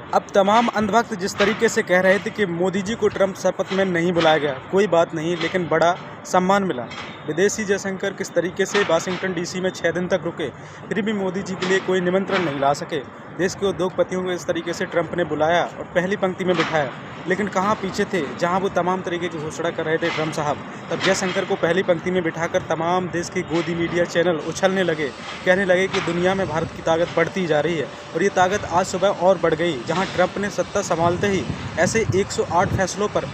अब तमाम अंधभक्त जिस तरीके से कह रहे थे कि मोदी जी को ट्रंप शपथ में नहीं बुलाया गया, कोई बात नहीं, लेकिन बड़ा सम्मान मिला। विदेशी जयशंकर किस तरीके से वाशिंगटन डीसी में 6 दिन तक रुके, फिर भी मोदी जी के लिए कोई निमंत्रण नहीं ला सके। देश के उद्योगपतियों को इस तरीके से ट्रंप ने बुलाया और पहली पंक्ति में बिठाया, लेकिन कहाँ पीछे थे जहाँ वो तमाम तरीके की घोषणा कर रहे थे ट्रंप साहब। तब जयशंकर को पहली पंक्ति में बिठाकर तमाम देश के गोदी मीडिया चैनल उछलने लगे, कहने लगे कि दुनिया में भारत की ताकत बढ़ती जा रही है। और ये ताकत आज सुबह और बढ़ गई, जहाँ ट्रंप ने सत्ता संभालते ही ऐसे 108 फैसलों पर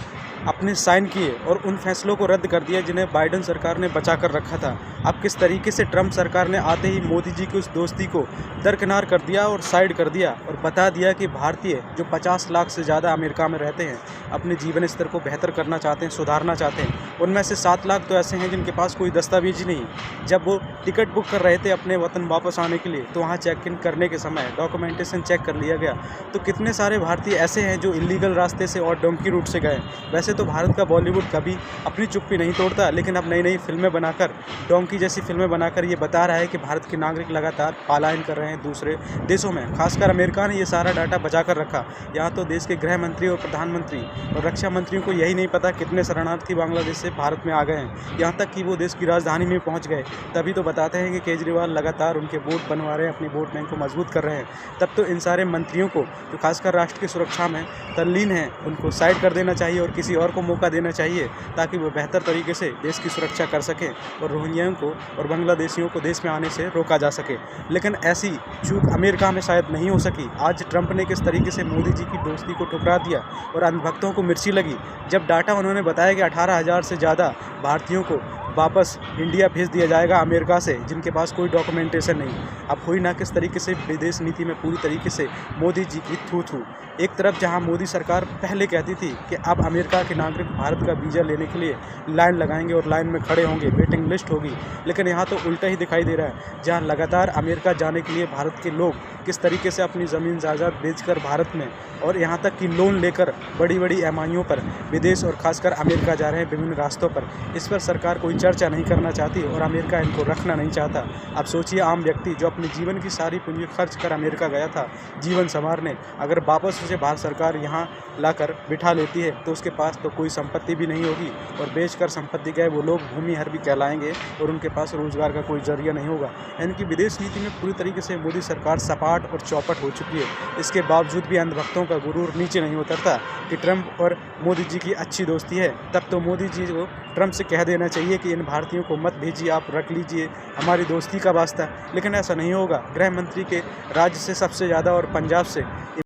अपने साइन किए और उन फैसलों को रद्द कर दिया जिन्हें बाइडेन सरकार ने बचा कर रखा था। अब किस तरीके से ट्रंप सरकार ने आते ही मोदी जी की उस दोस्ती को दरकिनार कर दिया और साइड कर दिया और बता दिया कि भारतीय जो 50 लाख से ज़्यादा अमेरिका में रहते हैं, अपने जीवन स्तर को बेहतर करना चाहते हैं, सुधारना चाहते हैं, उनमें से 7 लाख तो ऐसे हैं जिनके पास कोई दस्तावेज ही नहीं। जब वो टिकट बुक कर रहे थे अपने वतन वापस आने के लिए, तो वहाँ चेक इन करने के समय डॉक्यूमेंटेशन चेक कर लिया गया, तो कितने सारे भारतीय ऐसे हैं जो इलीगल रास्ते से और डोंकी रूट से गए। वैसे तो भारत का बॉलीवुड कभी अपनी चुप्पी नहीं तोड़ता, लेकिन अब नई नई फिल्में बनाकर, डोंकी जैसी फिल्में बनाकर ये बता रहा है कि भारत के नागरिक लगातार पलायन कर रहे हैं दूसरे देशों में। खासकर अमेरिका ने ये सारा डाटा बचा कर रखा। यहाँ तो देश के गृह मंत्री और प्रधानमंत्री और रक्षा मंत्रियों को यही नहीं पता कितने शरणार्थी बांग्लादेश से भारत में आ गए हैं, यहाँ तक कि वो देश की राजधानी में पहुँच गए। तभी तो बताते हैं कि केजरीवाल लगातार उनके वोट बनवा रहे हैं, अपनी वोट बैंक को मजबूत कर रहे हैं। तब तो इन सारे मंत्रियों को जो खासकर राष्ट्र की सुरक्षा में तल्लीन हैं, उनको साइड कर देना चाहिए और किसी और को मौका देना चाहिए, ताकि वो बेहतर तरीके से देश की सुरक्षा कर सकें और रोहिंग्याओं को और बांग्लादेशियों को देश में आने से रोका जा सके। लेकिन ऐसी चूक अमेरिका में शायद नहीं हो सकी। आज ट्रंप ने किस तरीके से मोदी जी की दोस्ती को ठुकरा दिया और अंधभक्तों को मिर्ची लगी, जब डाटा उन्होंने बताया कि 18,000 से ज़्यादा भारतीयों को वापस इंडिया भेज दिया जाएगा अमेरिका से, जिनके पास कोई डॉक्यूमेंटेशन नहीं। अब हुई ना किस तरीके से विदेश नीति में पूरी तरीके से मोदी जी की थू। एक तरफ जहां मोदी सरकार पहले कहती थी कि अब अमेरिका के नागरिक भारत का वीज़ा लेने के लिए लाइन लगाएंगे और लाइन में खड़े होंगे, वेटिंग लिस्ट होगी, लेकिन यहाँ तो उल्टा ही दिखाई दे रहा है, जहाँ लगातार अमेरिका जाने के लिए भारत के लोग किस तरीके से अपनी ज़मीन जायदाद बेचकर भारत में और यहाँ तक कि लोन लेकर बड़ी बड़ी एमआईओ पर विदेश और खासकर अमेरिका जा रहे हैं विभिन्न रास्तों पर। इस पर सरकार कोई चर्चा नहीं करना चाहती और अमेरिका इनको रखना नहीं चाहता। अब सोचिए, आम व्यक्ति जो अपने जीवन की सारी पूंजी खर्च कर अमेरिका गया था जीवन संवारने, अगर वापस उसे भारत सरकार यहाँ लाकर बिठा लेती है तो उसके पास तो कोई संपत्ति भी नहीं होगी और बेचकर संपत्ति गए वो लोग भूमिहर भी कहलाएंगे और उनके पास रोजगार का कोई जरिया नहीं होगा। इनकी विदेश नीति में पूरी तरीके से मोदी सरकार सपाट और चौपट हो चुकी है। इसके बावजूद भी अंधभक्तों का गुरूर नीचे नहीं उतरता कि ट्रंप और मोदी जी की अच्छी दोस्ती है। तब तो मोदी जी को ट्रंप से कह देना चाहिए कि इन भारतीयों को मत भेजिए, आप रख लीजिए, हमारी दोस्ती का वास्ता। लेकिन ऐसा नहीं होगा। गृह मंत्री के राज्य से सबसे ज़्यादा और पंजाब से